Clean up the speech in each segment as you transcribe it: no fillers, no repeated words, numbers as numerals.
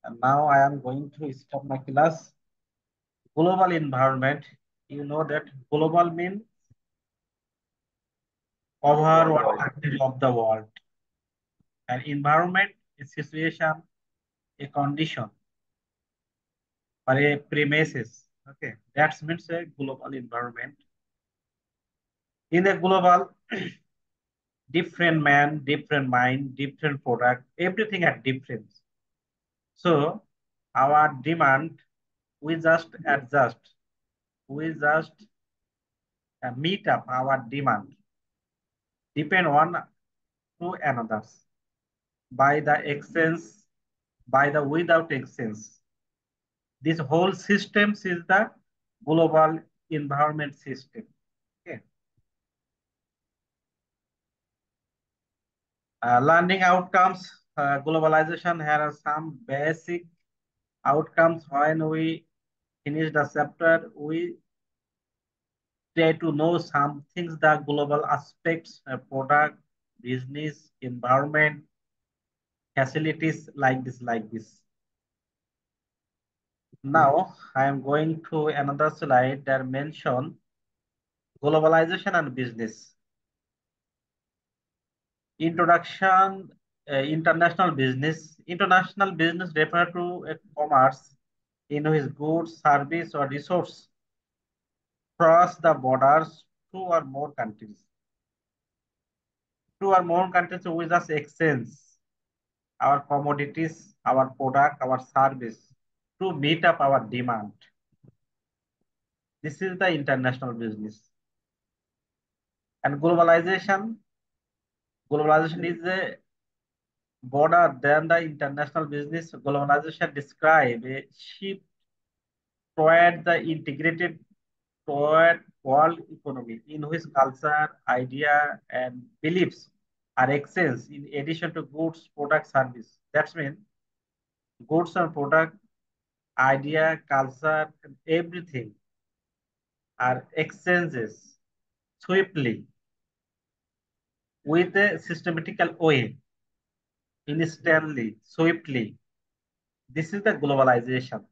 And now I am going to start my class. Global environment. You know that global means overall country of the world. An environment, a situation, a condition, or a premises. Okay, that means a global environment. In a global, different man, different mind, different product, everything are different. So our demand, we just adjust, we just meet up our demand, depend one to another by the exchange, by the without exchange. This whole system is the global environment system. Okay. Learning outcomes, globalization. Here are some basic outcomes. When we finish the chapter, we try to know some things, the global aspects, product, business, environment, facilities like this, like this. Now I am going to another slide that mention globalization and business. Introduction, international business. International business refer to a commerce in which goods, service, or resource cross the borders two or more countries. Two or more countries we just exchange our commodities, our product, our service to meet up our demand. This is the international business. And globalization is a broader than the international business. Globalization describe a shift toward the integrated toward world economy in which culture, idea, and beliefs are exchanged in addition to goods, product, service. That's mean goods and product, idea, culture, and everything are exchanges swiftly with a systematical way, instantly, swiftly. This is the globalization.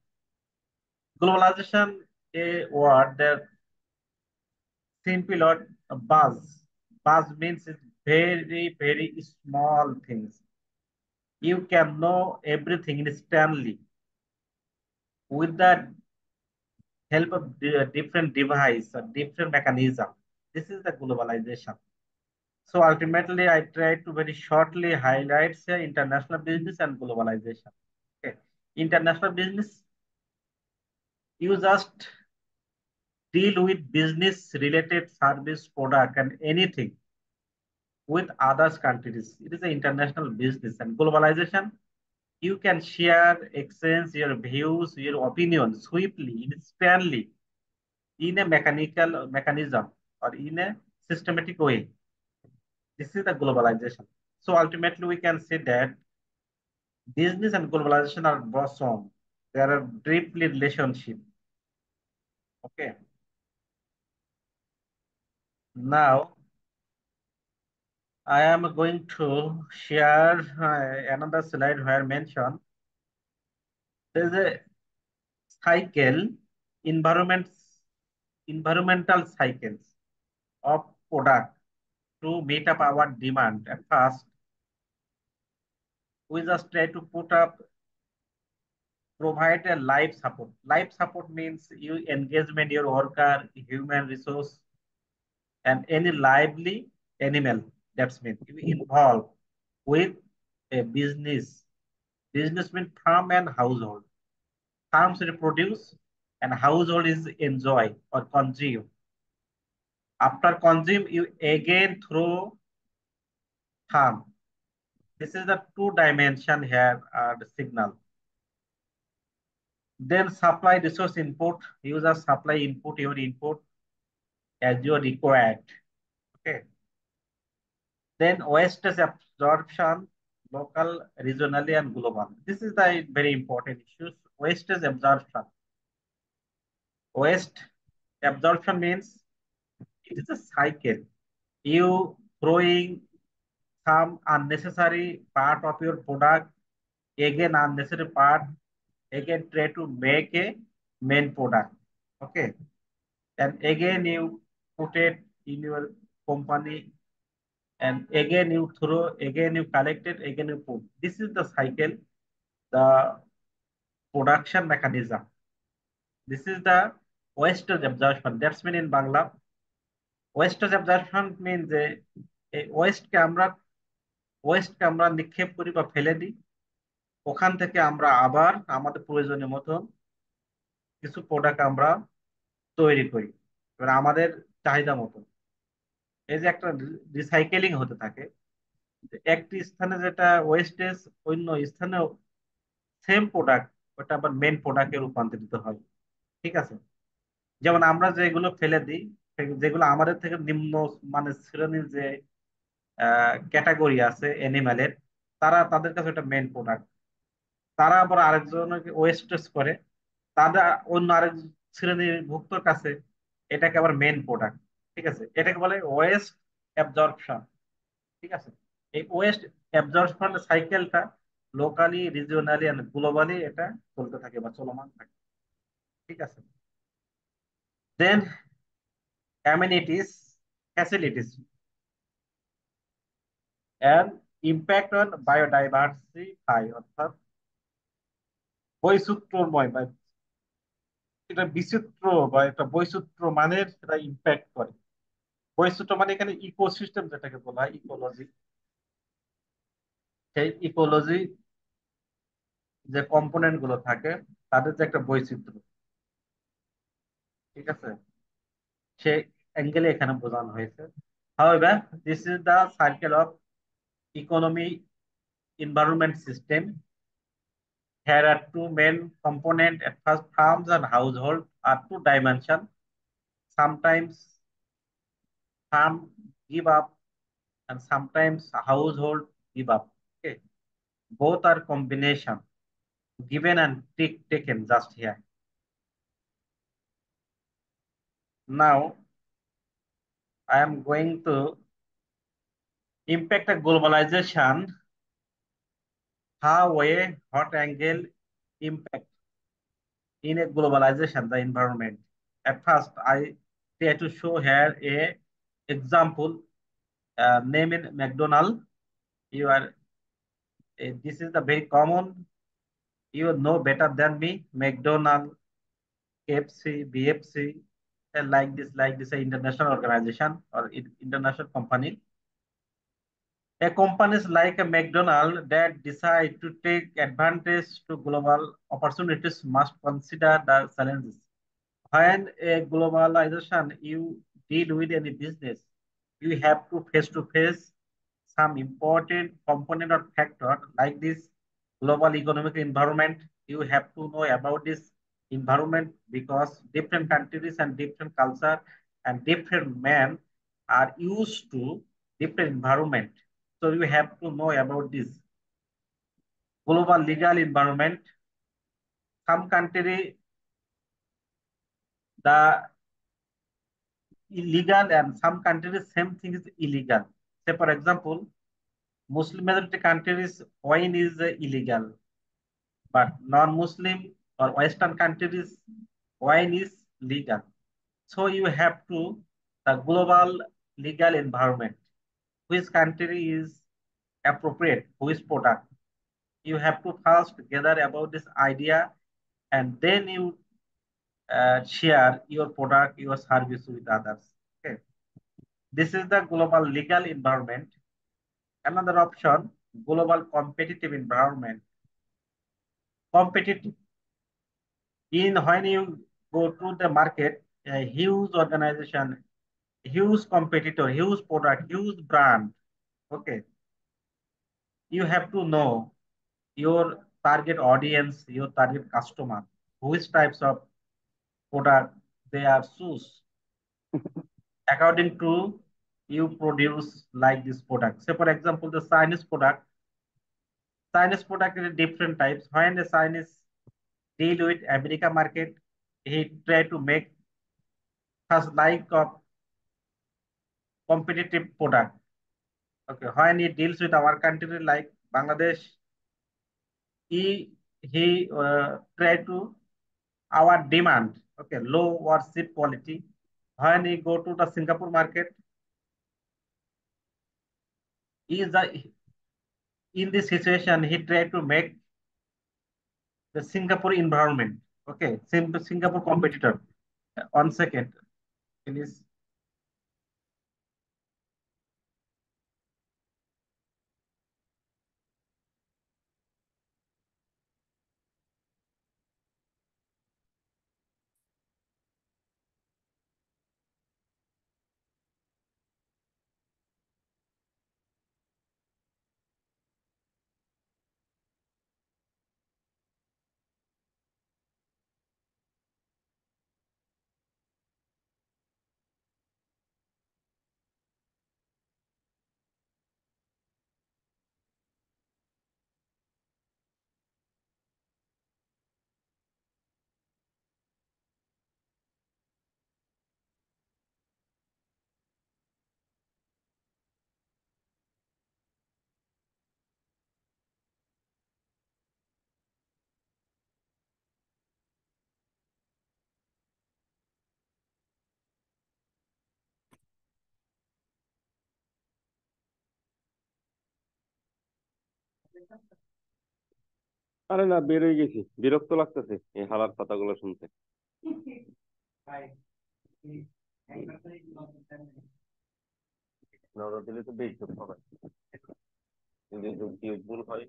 Globalization, a word that simple or buzz. Buzz means it's very, very small things. You can know everything instantly with the help of different device or different mechanism. This is the globalization. So ultimately, I try to very shortly highlight say, international business and globalization. Okay. International business, you just deal with business related service, product, and anything with others countries. It is an international business. And globalization, you can share, exchange your views, your opinions swiftly, instantly, in a mechanical mechanism or in a systematic way. This is the globalization. So ultimately, we can say that business and globalization are bosom. They are a deeply relationship. Okay. Now, I am going to share another slide where mentioned there is a cycle, environmental cycles of product to meet up our demand. At first, we just try to provide a life support. Life support means you engagement your worker, human resource, and any lively animal. That's mean you involve with a business. Business means farm and household. Farms reproduce and household is enjoy or consume. After consume, you again throw farm. This is the two dimension here, the signal. Then supply resource input, use a supply input, your input as you are required. Okay. Then waste absorption, local, regionally, and global. This is the very important issues. Waste absorption. Waste absorption means it is a cycle. You throwing some unnecessary part of your product, again unnecessary part, again try to make a main product. Okay, and again you put it in your company, and again you throw, again you collect it, again you put. This is the cycle, the production mechanism. This is the wastage absorption. That's mean in Bangla, wastage absorption means যে এই ওয়েস্টকে আমরা নিক্ষেপ করি বা ফেলে দিই, ওখান থেকে আমরা আবার আমাদের প্রয়োজনীয় মতো কিছু প্রোডাক্ট আমরা তৈরি করি, এবার আমাদের চাহিদা মতো। এই যে একটা রিসাইকেলিং হতে থাকে, একটি স্থানে যেটা ওয়েস্টেজ অন্য স্থানে সেম প্রোডাক্ট ওটা আবার মেন প্রোডাক্টে রূপান্তরিত হয়। ঠিক আছে, যেমন আমরা যেগুলো ফেলে দিই, যেগুলো আমাদের থেকে নিম্ন মানে শ্রেণীর যে ক্যাটাগরি আছে এনিম্যালের, তারা তাদের কাছে এটা মেন প্রোডাক্ট, তারা আবার আরেকজনকে ওয়েস্টেজ করে, তাদের অন্য আরেক শ্রেণীর ভুক্তর কাছে এটাকে আবার মেন প্রোডাক্ট। ঠিক আছে, এটাকে বলে ওয়েস্ট অ্যাবজর্পশন। ঠিক আছে, এই ওয়েস্ট অ্যাবজর্পশন সাইকেলটা লোকালি, রিজিওনালি এন্ড গ্লোবালি এটা চলতে থাকে বা চলমান থাকে। ঠিক আছে, then amenities, facilities and impact on biodiversify, অর্থাৎ বৈচিত্র্যময় বা এটা বিচিত্র বা একটা বৈচিত্র্য মানের সেটা ইম্প্যাক্ট করে। বৈচিত্র্য মানে এখানে ইকোসিস্টেম যেটাকে বলা হয়, ইকোলজি, সেই ইকোলজি যে কম্পোনেন্ট গুলো থাকে তাদের যে একটা বৈচিত্র্য, ঠিক আছে, সে অ্যাঙ্গেলে এখানে বোঝানো হয়েছে। However, this is the cycle of economy environment system. Here are two main components. At first, farms and household are two dimension. Sometimes farm give up and sometimes household give up. Okay, both are combination, given and taken just here. Now, I am going to impact a globalization. How a hot angle impact in a globalization the environment. At first, I try to show here a example. Name in McDonald. You are this is the very common. You know better than me. McDonald, KFC, BFC, like this international organization or international company. A companies like a McDonald that decide to take advantage to global opportunities must consider the challenges. When a globalization you deal with any business, you have to face some important component or factor like this global economic environment. You have to know about this environment because different countries and different culture and different men are used to different environment. So you have to know about this global legal environment. Some country the illegal and some countries same thing is illegal. Say for example, Muslim majority countries wine is illegal, but non-Muslim or Western countries wine is legal. So you have to the global legal environment, which country is appropriate, which product. You have to first gather about this idea and then you share your product, your service with others. Okay. This is the global legal environment. Another option, global competitive environment. Competitive in when you go to the market, a huge organization, huge competitor, huge product, huge brand. Okay, you have to know your target audience, your target customer, which types of product they are choose according to you produce like this product. Say for example, the Chinese product is different types. When the Chinese deal with America market, he try to make such like of competitive product. Okay, when he deals with our country like Bangladesh, he he try to our demand, okay, low or cheap quality. When he go to the Singapore market, he is the, in this situation he try to make the Singapore environment, okay, Singapore competitor. 1 second, please. আরে না, বের হয়ে গেছি, বিরক্ত লাগতেছে এই হালার কথাগুলো শুনতে। নজর দিলে তো বেইজ্জত হবে, যদি যুক্তি ভুল হয়।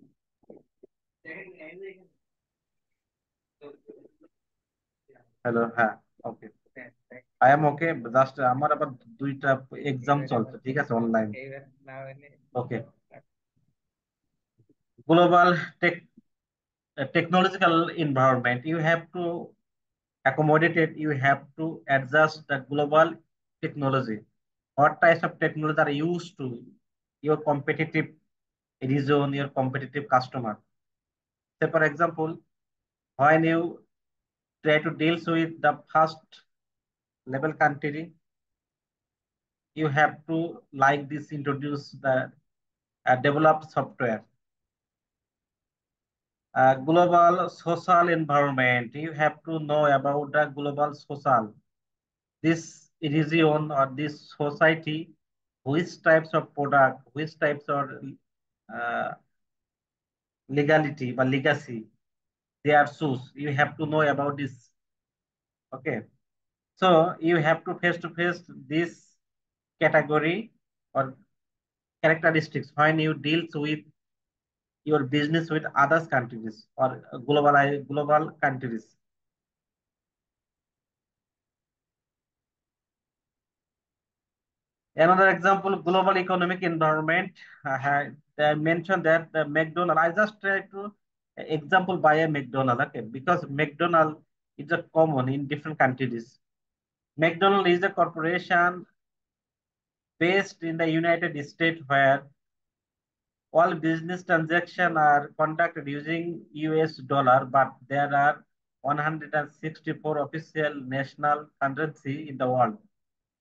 হ্যালো, হ্যাঁ, okay, I am okay. Just আমার আবার দুইটা এক্সাম চলছে, ঠিক আছে, online. Okay, global tech technological environment, you have to accommodate it, you have to adjust the global technology. What types of technology are used to your competitive region, your competitive customer? Say, for example, when you try to deal with the first level country, you have to like this introduce the developed software. Global social environment, you have to know about the global social, this region or this society, which types of product, which types of uh, legality or legacy they are choose. You have to know about this. Okay. So you have to face this category or characteristics when you deal with your business with other countries or global countries. Another example, global economic environment. I mentioned that the McDonald. I just try to example by a McDonald, okay, because McDonald is a common in different countries. McDonald is a corporation based in the United States where all business transactions are conducted using US dollar, but there are 164 official national currency in the world,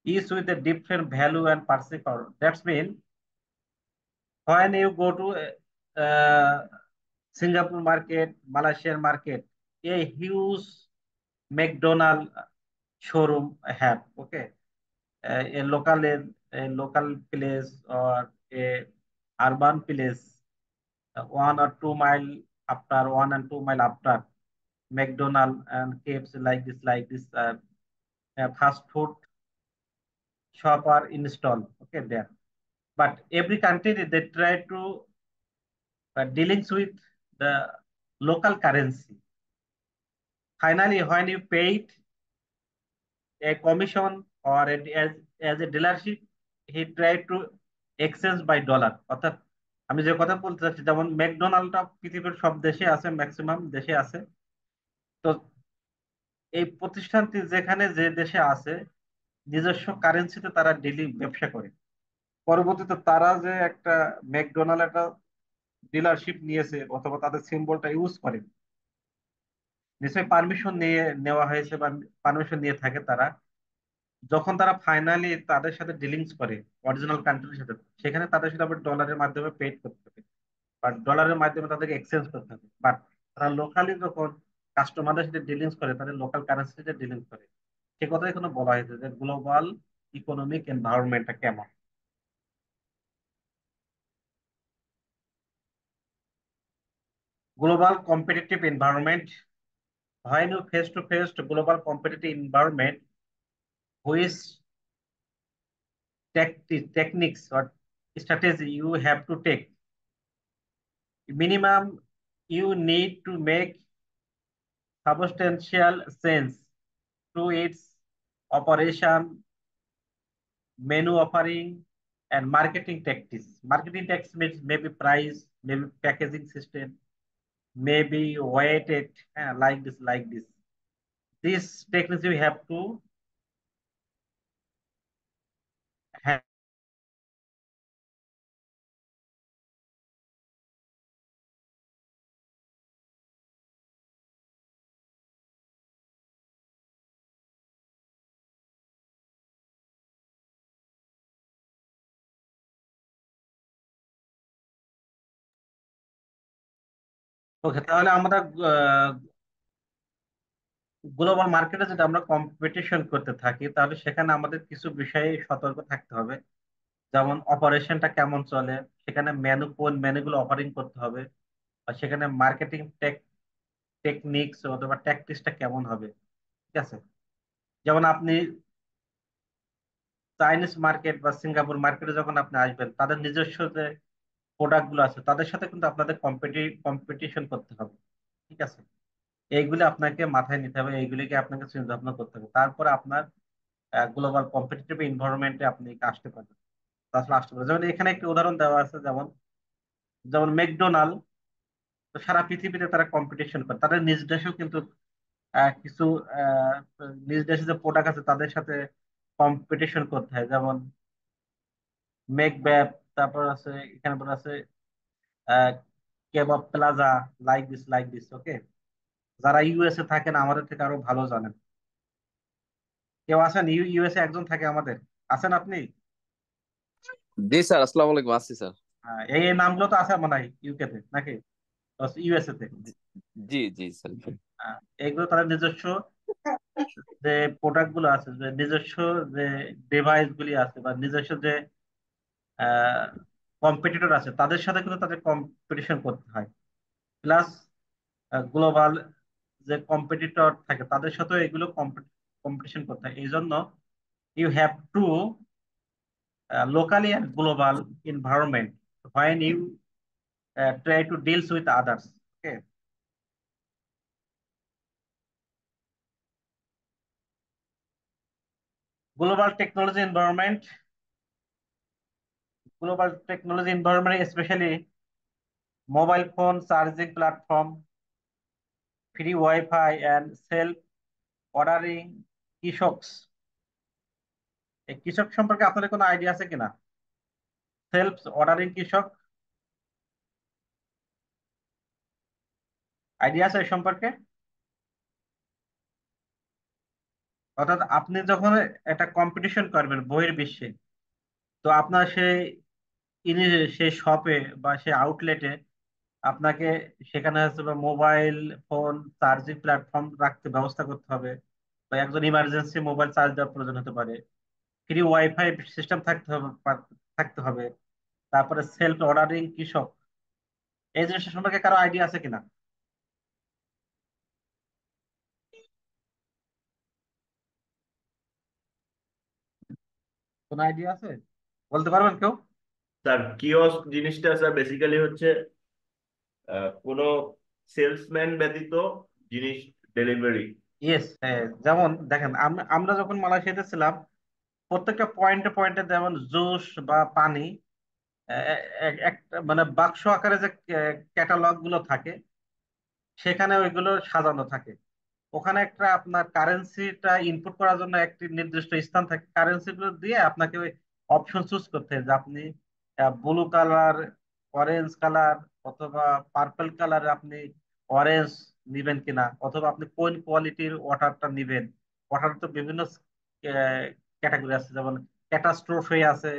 each with a different value and purchasing power. That's mean when you go to Singapore market, Malaysian market, a huge McDonald showroom have, okay, a local place or a urban place, 1 or 2 mile after 1 and 2 mile after McDonald and KFC like this fast food shop are installed, okay, there. But every country they try to dealings with the local currency. Finally, when you paid a commission or as a dealership, he tried to exchange by dollar. অর্থাৎ আমি যে কথা বলতে চাচ্ছি, যেমন ম্যাকডোনাল্ডটা পৃথিবীর সব দেশে আছে, ম্যাক্সিমাম দেশে আছে। তো এই প্রতিষ্ঠানটি যেখানে যে দেশে আছে, নিজস্ব কারেন্সিতে তারা ডেইলি ব্যবসা করে। পরবর্তীতে তারা যে একটা ম্যাকডোনাল্ড একটা ডিলারশিপ নিয়েছে অথবা তাদের সিম্বলটা ইউজ করে, নিশ্চয়ই পারমিশন নিয়ে নেওয়া হয়েছে বা পারমিশন নিয়ে থাকে তারা। যখন তারা ফাইনালি তাদের সাথে ডিলিংস করে অরিজিনাল কান্ট্রির সাথে, সেখানে তাদের সাথে আবার ডলারের মাধ্যমে পেড করতে হবে বা ডলারের মাধ্যমে তাদেরকে এক্সচেঞ্জ করতে হবে। বাট তারা লোকালি যখন কাস্টমারদের সাথে ডিলিংস করে, তাদের লোকাল কারেন্সিতে ডিলিংস করে। সে কথা এখানে বলা হয়েছে যে গ্লোবাল ইকোনমিক এনভায়রনমেন্টটা কেমন। Global competitive environment, when you face to face to global competitive environment, which techniques or strategy you have to take. Minimum, you need to make substantial sense to its operation, menu offering, and marketing tactics. Marketing tactics means maybe price, maybe packaging system, maybe weighted, like this, like this. These techniques you have to have. ওকে, তাহলে আমরা global মার্কেটে যদি আমরা competition করতে থাকি, তাহলে সেখানে আমাদের কিছু বিষয়ে সতর্ক থাকতে হবে। যেমন অপারেশনটা কেমন চলে, সেখানে মেনু কোন মেনুগুলো অফারিং করতে হবে, বা সেখানে মার্কেটিং টেকনিক্স অথবা ট্যাকটিক্সটা কেমন হবে। ঠিক আছে, যেমন আপনি চাইনিজ মার্কেট বা সিঙ্গাপুর মার্কেটে যখন আপনি আসবেন, তাদের নিজস্ব যে প্রোডাক্ট গুলো আছে তাদের সাথে কিন্তু আপনাদের কম্পিটিশন করতে হবে। ঠিক আছে, এইগুলি আপনাকে মাথায় নিতে হবে, এইগুলিকে আপনাকে চিন্তা ভাবনা করতে হবে, তারপরে আপনার গ্লোবাল কম্পিটিটিভ এনভায়রনমেন্টে আপনি আসতে পারবেন। আসলে আসতে পারবেন। যেমন এখানে একটি উদাহরণ দেওয়া আছে, যেমন যেমন ম্যাকডোনাল্ড, তো সারা পৃথিবীতে তারা কম্পিটিশন করে, তাদের নিজ দেশেও কিন্তু কিছু আহ, নিজ দেশে যে প্রোডাক্ট আছে তাদের সাথে কম্পিটিশন করতে হয়। যেমন মেকব্যাপ, তারপর আছে এখানে পর আছে কেবাব প্লাজা, লাইক দিস। ওকে, যারা ইউএসএ থাকেন আমাদের থেকে আরো ভালো জানেন। কেউ আছেন ইউএসএ? একজন থাকে আমাদের, আছেন আপনি? জি স্যার, আসসালামু আলাইকুম। আসছি স্যার। এই এই নামগুলো তো আছে মনে হয় ইউকে তে নাকি ইউএসএ তে? জি জি জি স্যার। এইগুলো তাদের নিজস্ব যে প্রোডাক্ট গুলো আছে, যে নিজস্ব যে ডিভাইস গুলি আছে, বা নিজস্ব যে কম্পিটিটর আছে, তাদের সাথে কিন্তু তাদের কম্পিটিশন করতে হয়। প্লাস গ্লোবাল যে কম্পিটিটর থাকে তাদের সাথেও এগুলো কম্পিটিশন করতে হয়। এই জন্য you have to locally and global environment when you try to deals with others. Okay, global technology environment, especially mobile phone charging platform, free Wi-Fi, and self-ordering kiosks. এই কৃষক সম্পর্কে আপনাদের কোনো আইডিয়া আছে কিনা? সেলফ অর্ডারিং কৃষক, idea আছে এই সম্পর্কে? অর্থাৎ আপনি যখন একটা কম্পিটিশন করবেন বহির্বিশ্বে, তো আপনার সেই শপে বা সেই আউটলেটে আপনাকে সেখানে হচ্ছে বা মোবাইল ফোন চার্জিং প্ল্যাটফর্ম রাখতে ব্যবস্থা করতে হবে, বা একজন ইমার্জেন্সি মোবাইল চার্জ দেওয়ার প্রয়োজন হতে পারে, ফ্রি ওয়াইফাই সিস্টেম থাকতে হবে। তারপরে সেলফ অর্ডারিং কৃষক, এই জিনিসটা সম্পর্কে কারো আইডিয়া আছে কিনা? কোন আইডিয়া আছে, বলতে পারবেন কেউ? স্যার কিওস্ক জিনিসটা স্যার বেসিক্যালি হচ্ছে কোনো সেলসম্যান ব্যতীত জিনিস ডেলিভারি। ইয়েস, যেমন দেখেন আমরা যখন মালয়েশিয়াতে ছিলাম, প্রত্যেকটা পয়েন্টে পয়েন্টে যেমন জুস বা পানি, একটা মানে বাক্স আকারে যে ক্যাটালগ গুলো থাকে, সেখানে ওইগুলো সাজানো থাকে। ওখানে একটা আপনার কারেন্সিটা ইনপুট করার জন্য একটি নির্দিষ্ট স্থান থাকে, কারেন্সি গুলো দিয়ে আপনাকে ওই অপশন চুজ করতে হয় যে আপনি ব্লু কালার, অরেঞ্জ কালার, অথবা পার্পল কালার আপনি অরেঞ্জ নিবেন কিনা, অথবা আপনি কোন কোয়ালিটির ওয়াটারটা নিবেন। ওয়াটার তো বিভিন্ন ক্যাটাগরি আছে, যেমন ক্যাটাস্ট্রোফে আছে,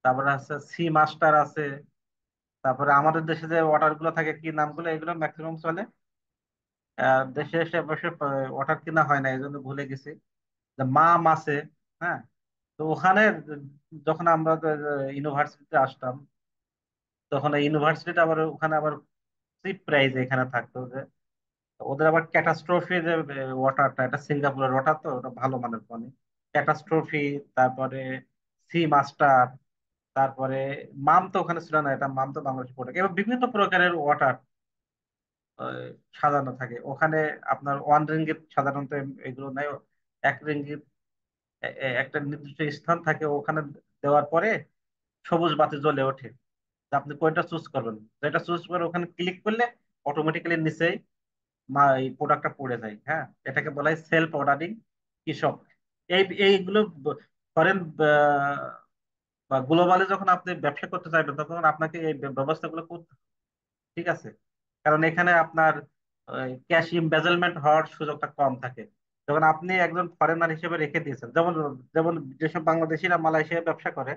তারপরে আছে সি মাস্টার আছে, তারপরে আমাদের দেশে যে ওয়াটার গুলো থাকে কি নামগুলো, এগুলো ম্যাক্সিমাম চলে দেশে এসে বসে ওয়াটার কিনা হয় না, এই জন্য ভুলে গেছি যে মাম আছে। হ্যাঁ, তো ওখানে যখন আমরা ইউনিভার্সিটিতে আসতাম, তখন ইউনিভার্সিটিটা আবার ওখানে আবার চিপ প্রাইস এখানে থাকতো, যে ওদের আবার ক্যাটাস্ট্রফি যে ওয়াটারটা, এটা সিঙ্গাপুরের ওয়াটার, তো ওটা ভালো মানের পানি। ক্যাটাস্ট্রফি, তারপরে সি মাস্টার, তারপরে মাম তো ওখানে ছিল না, এটা মাম তো বাংলাদেশ প্রোডাক্ট। এবার বিভিন্ন প্রকারের ওয়াটার সাজানো থাকে ওখানে। আপনার 1 রিঙ্গিত সাধারণত এগুলো নেই, 1 রিঙ্গিত একটা নির্দিষ্ট স্থান থাকে ওখানে দেওয়ার পরে সবুজ বাতি জ্বলে ওঠে, যে আপনি কোনটা চুজ করবেন। যেটা চুজ করে ওখানে ক্লিক করলে অটোমেটিক্যালি নিচেই এই প্রোডাক্টটা পড়ে যায়। হ্যাঁ, এটাকে বলা হয় সেলফ অর্ডারিং কৃষক। এইগুলো ফরেন বা গ্লোবালে যখন আপনি ব্যবসা করতে চাইবেন, তখন আপনাকে এই ব্যবস্থাগুলো করতে হবে। ঠিক আছে, কারণ এখানে আপনার ক্যাশ ইমবেজলমেন্ট হওয়ার সুযোগটা কম থাকে। যখন আপনি একজন ফরেনার হিসেবে রেখে দিয়েছেন, যেমন যেমন যেসব বাংলাদেশিরা মালয়েশিয়ায় ব্যবসা করে,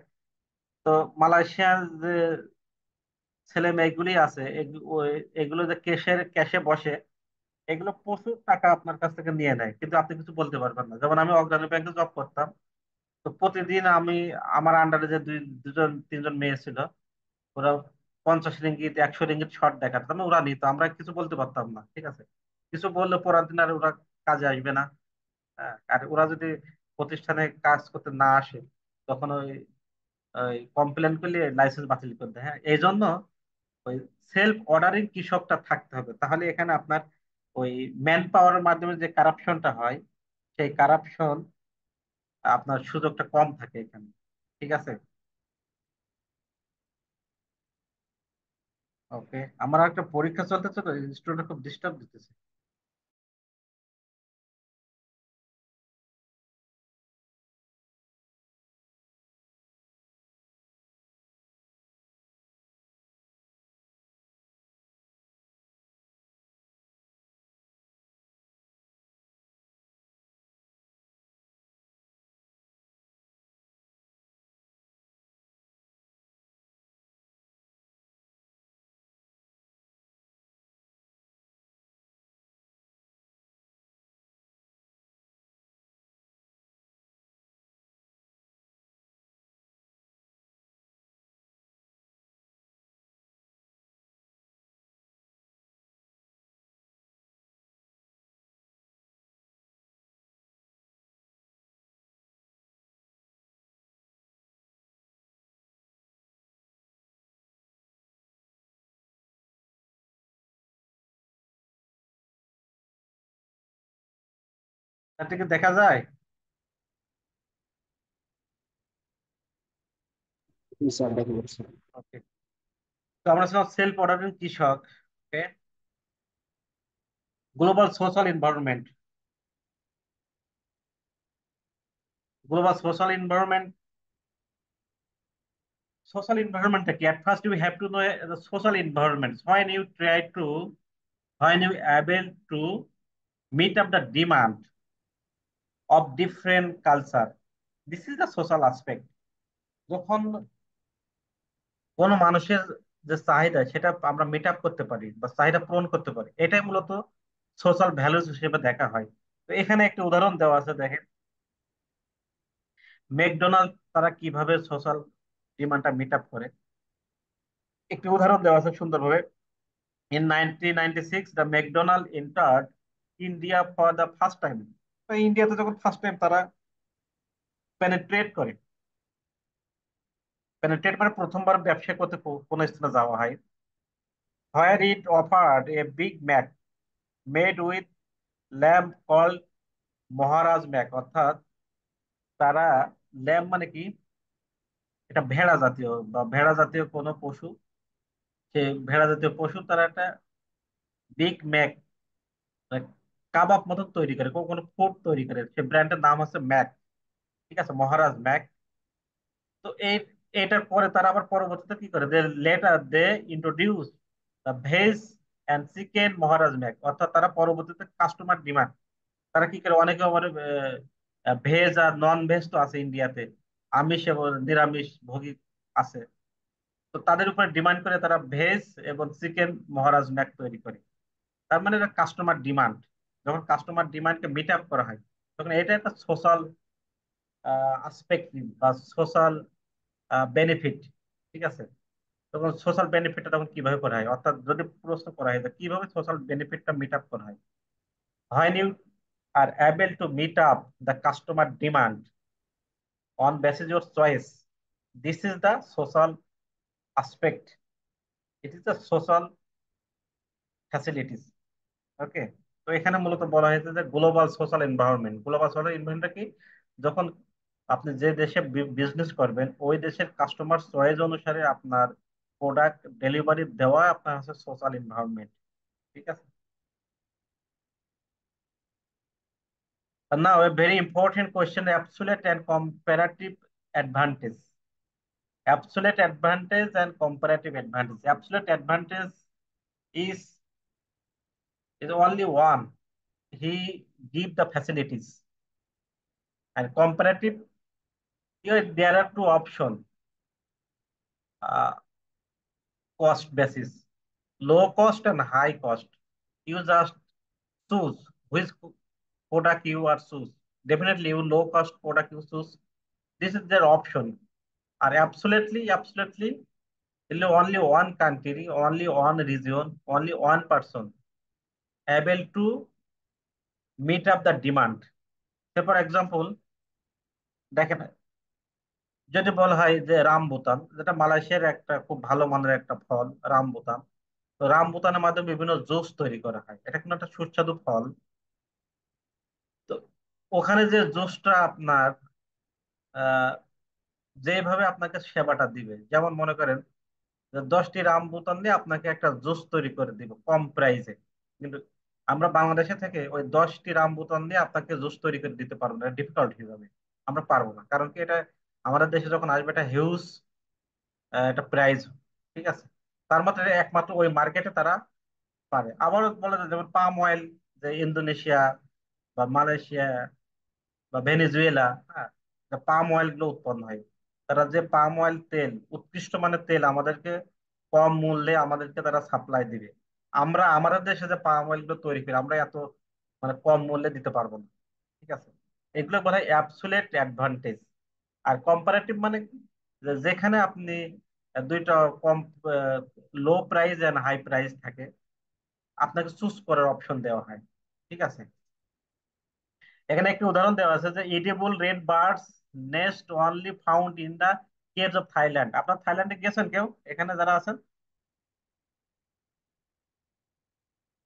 তো মালয়েশিয়ার যে ছেলে মেয়েগুলি আছে, এগুলো যে ক্যাশে বসে, এগুলো প্রচুর টাকা আপনার কাছ থেকে নিয়ে নেয়, কিন্তু আপনি কিছু বলতে পারবেন না। যেমন আমি অগ্রণী ব্যাংকে জব করতাম, তো প্রতিদিন আমি, আমার আন্ডারে যে দুজন তিনজন মেয়ে ছিল, ওরা 50 রিঙ্গিত 100 রিঙ্গিত শর্ট দেখাতো, মানে ওরা নিত, আমরা কিছু বলতে পারতাম না। ঠিক আছে, কিছু বললে পরের দিন আর ওরা কাজে আসবে না। হ্যাঁ, আর ওরা যদি প্রতিষ্ঠানে কাজ করতে না আসে, তখন ওই ওই কমপ্লেন করলে লাইসেন্স বাতিল করে দেয়। হ্যাঁ, এই জন্য ওই সেলফ অর্ডারিং কৃষকটা থাকতে হবে, তাহলে এখানে আপনার ওই ম্যান পাওয়ারের মাধ্যমে যে কারাপশনটা হয়, সেই কারাপশন আপনার সুযোগটা কম থাকে এখানে। ঠিক আছে। ওকে, আমার একটা পরীক্ষা চলতেছে, তো স্টুডেন্ট খুব ডিস্টার্ব দিতেছে। তার থেকে দেখা যায়। ওকে, তো আমরা ছিলাম সেলফ অর্ডারিং কৃষক। Okay, global social environment. Global social এনভায়রনমেন্টটা কি? At first you have to know the social environment when you able to meet up the demand of different culture. This is the social aspect. যখন কোনো মানুষের যে চাহিদা, সেটা আমরা meet up করতে পারি বা চাহিদা পূরণ করতে পারি, এটাই মূলত সোশ্যাল ভ্যালুজ হিসেবে দেখা হয়। তো এখানে একটা উদাহরণ দেওয়া আছে, দেখেন ম্যাকডোনাল্ড তারা কিভাবে সোশ্যাল ডিমান্ডটা মিট আপ করে। একটি উদাহরণ দেওয়া আছে সুন্দরভাবে। In 1996, the McDonald entered India for the first time. তো ইন্ডিয়াতে যখন ফার্স্ট টাইম তারা পেনেট্রেট করে, পেনেট্রেট মানে প্রথমবার ব্যবসা করতে কোন স্থানে যাওয়া হয়, where it offered a Big Mac made with lamb called Maharaj Mac. অর্থাৎ তারা, ল্যাম্ব মানে কি, এটা ভেড়া জাতীয় বা ভেড়া জাতীয় কোনো পশু, সে ভেড়া জাতীয় পশু তারা একটা বিগ ম্যাক, কাবাব মতন তৈরি করে, কোনো ফুড তৈরি করে, সে ব্র্যান্ডের নাম হচ্ছে ম্যাক। ঠিক আছে, মহারাজ ম্যাক। তো এটার পরে তারা আবার পরবর্তীতে কি করে, they introduce the veg and chicken Maharaja Mac. অর্থাৎ তারা পরবর্তীতে কাস্টমার ডিমান্ড, তারা কি করে, অনেকে আবার ভেজ আর নন ভেজ তো আছে ইন্ডিয়াতে, আমিষ এবং নিরামিষ ভোগী আছে, তো তাদের উপরে ডিমান্ড করে তারা ভেজ এবং চিকেন মহারাজ ম্যাক তৈরি করে। তার মানে এটা কাস্টমার ডিমান্ড। যখন কাস্টমার ডিমান্ডকে মিট আপ করা হয়, তখন এটা একটা সোশ্যাল আসপেক্ট বা সোশ্যাল বেনিফিট। ঠিক আছে, তখন সোশ্যাল বেনিফিটটা তখন কিভাবে করা হয়, অর্থাৎ যদি প্রশ্ন করা হয় যে কিভাবে সোশ্যাল বেনিফিটটা মিট আপ করা হয়, when you are able to meet up the customer demand on basis your choice, this is the social aspect, it is the social facilities. ওকে, তো এখানে মূলত বলা হয়েছে যে global social environment. Global social এনভায়রনমেন্টটা কি? যখন আপনি যে দেশে বিজনেস করবেন ওই দেশের কাস্টমার চয়েস অনুসারে আপনার প্রোডাক্ট ডেলিভারি দেওয়া আপনার হচ্ছে সোশ্যাল এনভায়রনমেন্ট। ঠিক আছে। And now a very important question: absolute and comparative advantage. Absolute advantage and comparative advantage. Absolute advantage is only one. He give the facilities. And comparative, here there are two options. Uh, Cost basis, low cost and high cost. You just choose which product you are choose. Definitely, you low cost product you choose. This is their option. Are absolutely only one country, only one region, only one person able to meet up the demand. Say for example, দেখেন, যদি বলা হয় যে rambutan, যেটা মালয়েশিয়ার একটা খুব ভালো মানের একটা ফল রামবুতান। তো রামবুতানের মাধ্যমে বিভিন্ন জুস তৈরি করা হয়, এটা কিন্তু একটা সুস্বাদু ফল। তো ওখানে যে জুসটা আপনার আহ যেভাবে আপনাকে সেবাটা দিবে, যেমন মনে করেন যে 10টি রামবুতান দিয়ে আপনাকে একটা জুস তৈরি করে দিব কম প্রাইসে। কিন্তু আমরা বাংলাদেশে থেকে ওই 10টি রামবুতান দিয়ে আপনাকে জুস তৈরি করে দিতে পারবো না, ডিফিকাল্ট হয়ে যাবে। আমরা পারবো না, কারণ কি এটা আমাদের দেশে যখন আসবে এটা হিউজ একটা প্রাইস। ঠিক আছে, তার মধ্যে একমাত্র ওই মার্কেটে তারা পারে। আবার বলা যায় যেমন পাম অয়েল, যে ইন্দোনেশিয়া বা মালয়েশিয়া বা ভেনেজুয়েলা, হ্যাঁ, পাম অয়েল গুলো উৎপন্ন হয়। তারা যে পাম অয়েল তেল, উৎকৃষ্ট মানের তেল আমাদেরকে কম মূল্যে আমাদেরকে তারা সাপ্লাই দিবে। আমরা আমাদের দেশে যে পাম অয়েল গুলো তৈরি করি আমরা এত মানে কম মূল্যে দিতে পারবো না। ঠিক আছে, এগুলো বলা হয় অ্যাবসুলেট অ্যাডভান্টেজ। আর কম্পারেটিভ মানে কি? যেখানে আপনি দুইটা কম, low price and high price থাকে, আপনাকে চুজ করার অপশন দেওয়া হয়। ঠিক আছে, এখানে একটি উদাহরণ দেওয়া আছে যে edible red birds nest only found in the caves of Thailand. আপনার থাইল্যান্ডে গেছেন কেউ এখানে যারা আছেন?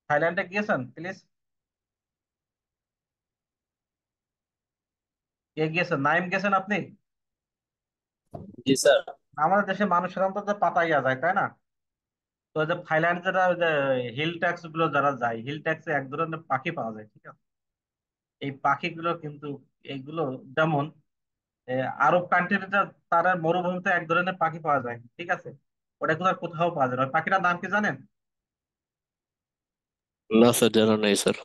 থাইল্যান্ডে গিয়েছেন প্লিজ? কে গিয়েছেন? নাইম গেছেন আপনি? জি স্যার। আমাদের দেশে মানুষ সাধারণত যে পাতাইয়া যায়, তাই না? তো ওই যে থাইল্যান্ড যেটা ওই যে হিল ট্যাক্স গুলো যারা যায়, হিল ট্যাক্সে এক ধরনের পাখি পাওয়া যায়। ঠিক আছে, এই পাখিগুলো কিন্তু এইগুলো যেমন আরব কান্ট্রিতে তারা মরুভূমিতে এক ধরনের পাখি পাওয়া যায়। ঠিক আছে, ওটা কিন্তু আর কোথাও পাওয়া যায় না। ওই পাখিটার নাম কি জানেন? না স্যার, জানা নেই স্যার।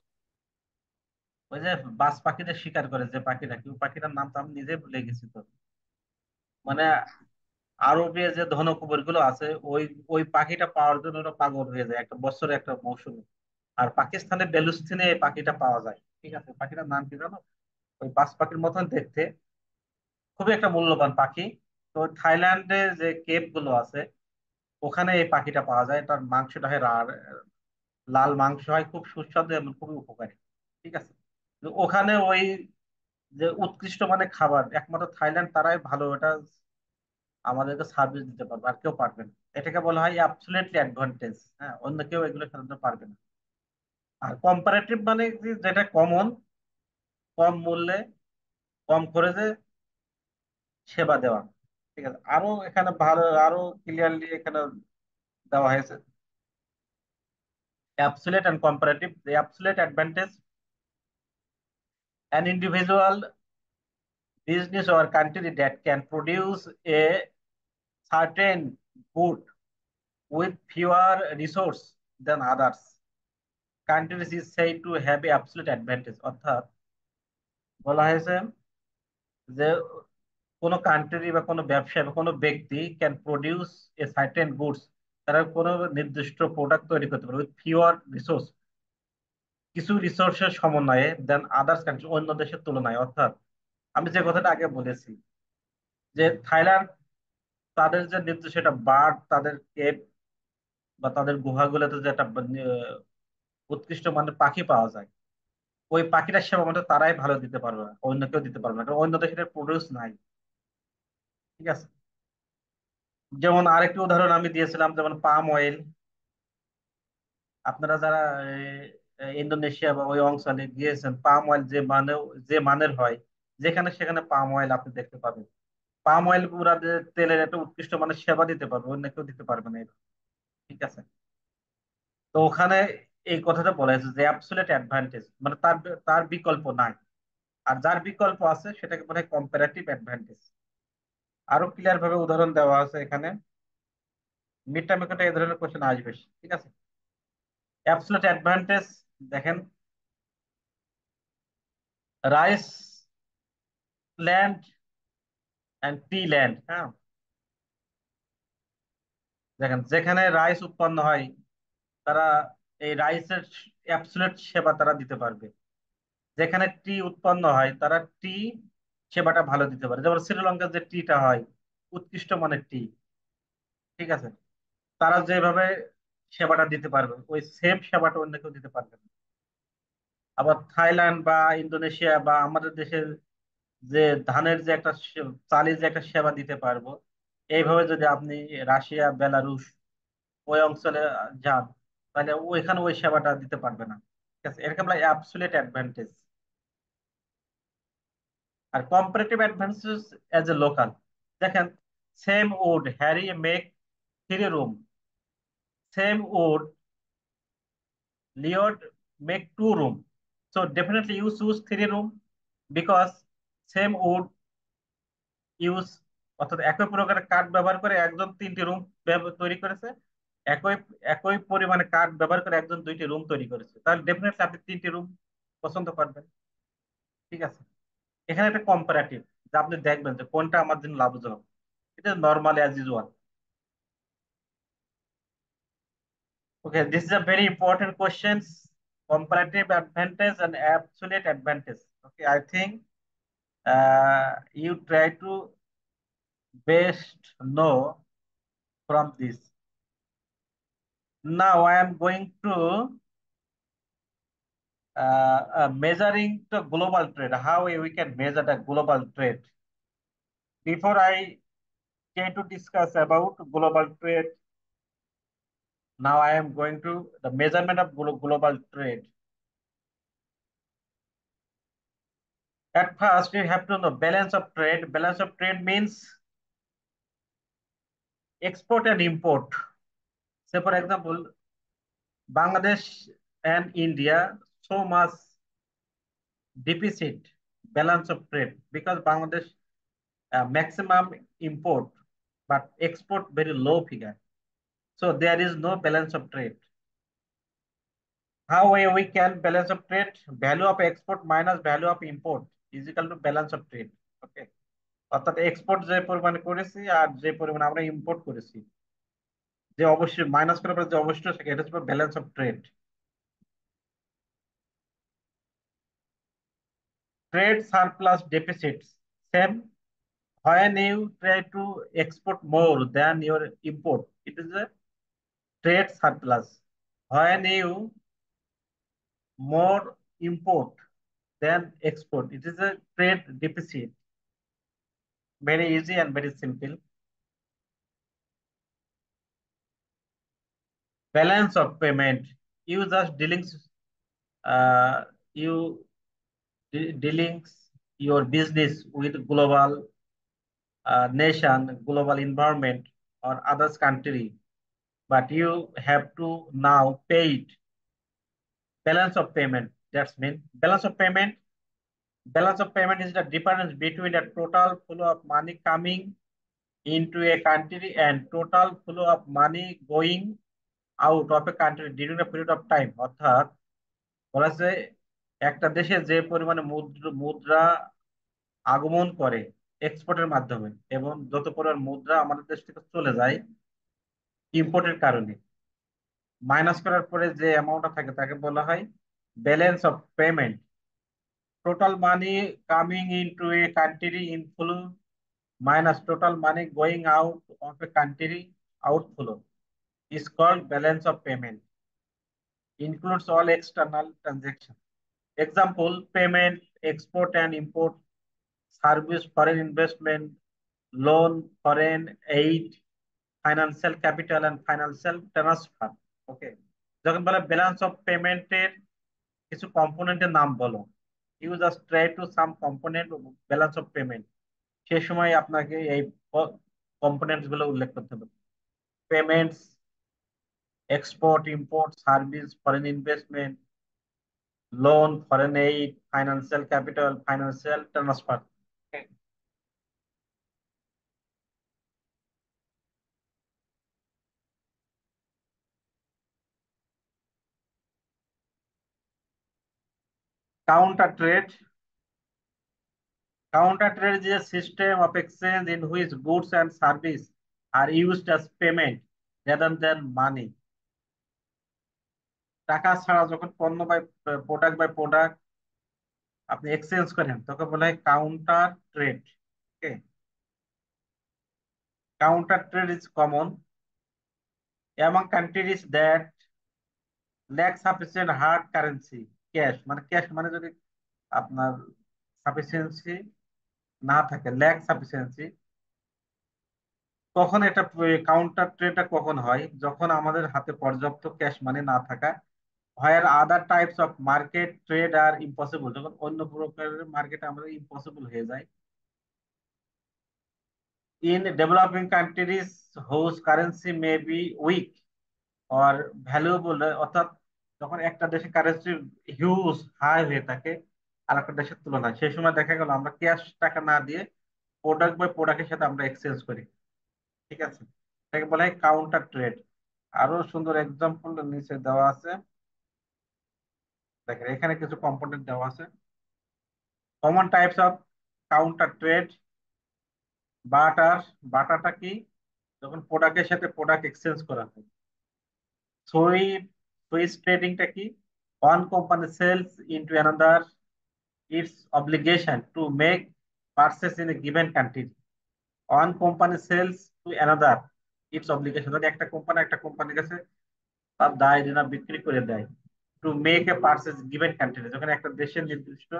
ওই যে বাজ পাখিদের শিকার করে যে পাখিটা, কি ওই পাখিটার নাম তো আমি নিজে ভুলে গেছি তো। মানে আরবে যে ধনকুবের গুলো আছে, ওই ওই পাখিটা পাওয়ার জন্য ওরা পাগল হয়ে যায় একটা বছরে একটা মৌসুমে। আর পাকিস্তানের বেলুচিস্তানে এই পাখিটা পাওয়া যায়। ঠিক আছে, পাখিটার নাম কি জানো? ওই বাজ পাখির মতন দেখতে, খুবই একটা মূল্যবান পাখি। তো থাইল্যান্ডে যে কেপ গুলো আছে ওখানে এই পাখিটা পাওয়া যায়। তার মাংসটা হয় লাল মাংস হয়, খুব সুস্বাদু এবং খুবই উপকারী। ঠিক আছে, তো ওখানে ওই যে উৎকৃষ্ট মানে খাবার একমাত্র থাইল্যান্ড তারাই ভালো এটা আমাদেরকে সার্ভিস দিতে পারবে, আর কেউ পারবে না। এটাকে বলা হয় অ্যাবসলিউটলি অ্যাডভান্টেজ। হ্যাঁ, অন্য কেউ এগুলো খেলতে পারবে না। আর কম্পারেটিভ মানে কি? যেটা কমন, কম মূল্যে কম খরচে সেবা দেওয়া। ঠিক আছে, আরো এখানে ভালো আরো ক্লিয়ারলি এখানে দেওয়া হয়েছে absolute and comparative. The absolute advantage: an individual, business or country that can produce a certain good with fewer resources than others countries is said to have a absolute advantage। অর্থাৎ বলা হয়েছে যে কোনো country বা কোনো ব্যবসায়ী বা কোনো ব্যক্তি can produce a certain goods, তারা কোনো নির্দিষ্ট প্রোডাক্ট তৈরি করতে পারে উইথ ফিওয়ার রিসোর্স, কিছু রিসোর্সের সমন্বয়ে দেন আদার্স কান্ট্রি, অন্য দেশের তুলনায়। অর্থাৎ আমি যে কথাটা আগে বলেছি যে থাইল্যান্ড, তাদের যে নির্দিষ্ট সেটা বার্ড, তাদের কেপ বা তাদের গুহাগুলোতে যে একটা উৎকৃষ্ট মানের পাখি পাওয়া যায়, ওই পাখিটার সেবা মতো তারাই ভালো দিতে পারবে না, অন্য কেউ দিতে পারবে না, কারণ অন্য দেশের প্রডিউস নাই। ঠিক আছে। যেমন আরেকটি উদাহরণ আমি দিয়েছিলাম, যেমন পাম অয়েল। আপনারা যারা ইন্দোনেশিয়া বা ওই অঞ্চলে গিয়েছেন, পাম অয়েল যে মানের হয়, যেখানে সেখানে পাম অয়েল আপনি দেখতে পাবেন। পাম অয়েল পুরা যে তেলের একটা উৎকৃষ্ট মানের সেবা দিতে পারবে, অন্য কেউ দিতে পারবে না এটা। ঠিক আছে। তো ওখানে এই কথাটা বলা হয়েছে যে অ্যাবসলিউট অ্যাডভান্টেজ, মানে তার তার বিকল্প নাই। আর যার বিকল্প আছে সেটাকে বলে কম্পারেটিভ অ্যাডভান্টেজ। আরো ক্লিয়ার ভাবে উদাহরণ দেওয়া আছে এখানে। মিড টার্মে কিন্তু এই ধরনের কোশ্চেন আসবে। ঠিক আছে। অ্যাবসলিউট অ্যাডভান্টেজ দেখেন, rice land and T land. হ্যাঁ, দেখেন যেখানে রাইস উৎপন্ন হয়, তারা এই রাইসের অ্যাবসলিউট সেবা তারা দিতে পারবে। যেখানে টি উৎপন্ন হয়, তারা টি সেবাটা ভালো দিতে পারে। যেমন শ্রীলঙ্কার যে টিটা হয়, উৎকৃষ্ট মানের টি। ঠিক আছে। তারা যেভাবে সেবাটা দিতে পারবে, ওই সেম সেবাটা অন্য কেউ দিতে পারবে না। আবার থাইল্যান্ড বা ইন্দোনেশিয়া বা আমাদের দেশের যে ধানের যে একটা চালের যে একটা সেবা দিতে পারবো, এইভাবে যদি আপনি রাশিয়া, বেলারুশ ওই অঞ্চলে যান, তাহলে ওইখানে ওই সেবাটা দিতে পারবে না। ঠিক আছে। এরকম অ্যাবসলিউট অ্যাডভান্টেজ। আর comparative advantage as a local, দেখেন, same wood Harry make 3 room, same wood Lloyd make 2 room. So definitely you choose 3 room, because same wood use, অর্থাৎ একই প্রকারের কাঠ ব্যবহার করে একজন 3টি রুম তৈরি করেছে, একই একই পরিমাণে কাঠ ব্যবহার করে একজন 2টি রুম তৈরি করেছে, তাহলে ডেফিনেটলি আপনি 3টি রুম পছন্দ করবেন। ঠিক আছে। এখানে একটা কম্পারেটিভ, যে আপনি দেখবেন যে কোনটা আমার জন্য লাভজনক। এটা normal as usual. Okay, this is a very important question, comparative advantage and absolute advantage. Okay, I think you try to best know from this. Now I am going to measuring the global trade, how we can measure the global trade. Before I try to discuss about global trade, now I am going to the measurement of global trade. At first, you have to know balance of trade. Balance of trade means export and import. Say, for example, Bangladesh and India so much deficit balance of trade because Bangladesh maximum import but export very low figure. So there is no balance of trade. How we can balance of trade? Value of export minus value of import is equal to balance of trade. Okay. অর্থাৎ export যে পরিমাণে করেছি আর যে পরিমাণে আমরা import করেছি, যে অবশ্যই মাইনাস করার পরে যে অবশ্যই থাকে, এটা হচ্ছে balance of trade. Trade surplus deficits. Same. When you try to export more than your import, it is a trade surplus. When you more import than export, it is a trade deficit. Very easy and very simple. Balance of payment. You just dealings, you dealings your business with global nation, global environment, or others country, but you have to now pay it. Balance of payment. That's mean balance of payment. Balance of payment is the difference between the total flow of money coming into a country and total flow of money going out of a country during a period of time. অর্থাৎ বলা আছে একটা দেশে যে পরিমাণে মুদ্রা আগমন করে এক্সপোর্টের মাধ্যমে, এবং যত পরিমাণ মুদ্রা আমাদের দেশ থেকে চলে যায় ইম্পোর্টের কারণে, মাইনাস করার পরে যে অ্যামাউন্টটা থাকে তাকে বলা হয় balance of payment, total money coming into a country inflow minus total money going out of a country outflow is called balance of payment. Includes all external transactions. Example, payment, export and import, service, foreign investment, loan, foreign aid, financial capital and financial transfer. ওকে, যখন বলে balance of পেমেন্টের কিছু কম্পোনেন্টের নাম বলো, you just try to some component balance of payment, সে সময় আপনাকে এই কম্পোনেন্টস গুলো উল্লেখ করতে হবে। Payments, export, import, service, foreign investment, loan, foreign aid, financial capital, financial transfer. Counter trade. Counter trade is a system of exchange in which goods and services are used as payment rather than money. টাকা ছাড়া যখন পণ্য by product আপনি exchange করেন তখন বলা হয় counter trade. Okay, counter trade is common among countries that lack sufficient hard currency cash, মানে ক্যাশ মানে যদি আপনার সাফিসিয়েন্সি না থাকে, ল্যাক সাফিসিয়েন্সি, তখন এটা কাউন্টার ট্রেডটা কখন হয়, যখন আমাদের হাতে পর্যাপ্ত ক্যাশ মানি না থাকা, where other types of market trade are impossible, যখন অন্য প্রকারের মার্কেট আমাদের ইম্পসিবল হয়ে যায়। In developing countries whose currency may be weak or valuable, অর্থাৎ যখন একটা দেশের কারেন্সি হিউজ হাই হয়ে থাকে আর একটা দেশের তুলনায়, সেই সময় দেখা গেল আমরা ক্যাশ টাকা না দিয়ে প্রোডাক্ট বাই প্রোডাক্টের সাথে আমরা এক্সচেঞ্জ করি। ঠিক আছে, এটাকে বলা হয় কাউন্টার ট্রেড। আরো সুন্দর এক্সাম্পল নিচে দেওয়া আছে, দেখেন এখানে কিছু কম্পোনেন্ট দেওয়া আছে। Common types of counter trade. Butter, বাটারটা কি, যখন প্রোডাক্টের সাথে প্রোডাক্ট এক্সচেঞ্জ করা হয়। সুইপ, সুইচ ট্রেডিংটা কি, one company sells into another its obligation to make purchase in a given country. One company sells to another its obligation, যদি একটা কোম্পানি একটা কোম্পানির কাছে তার দায় দেনা বিক্রি করে দেয়, to make a purchase given country, যখন একটা দেশের নির্দিষ্ট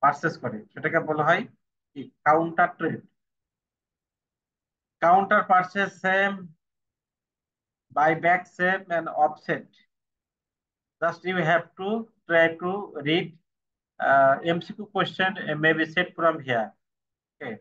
পারচেস করে, সেটাকে বলা হয় কি counter trade. Counter purchase same, buyback same and offset. Just you have to try to read MCQ question may be set from here. Okay.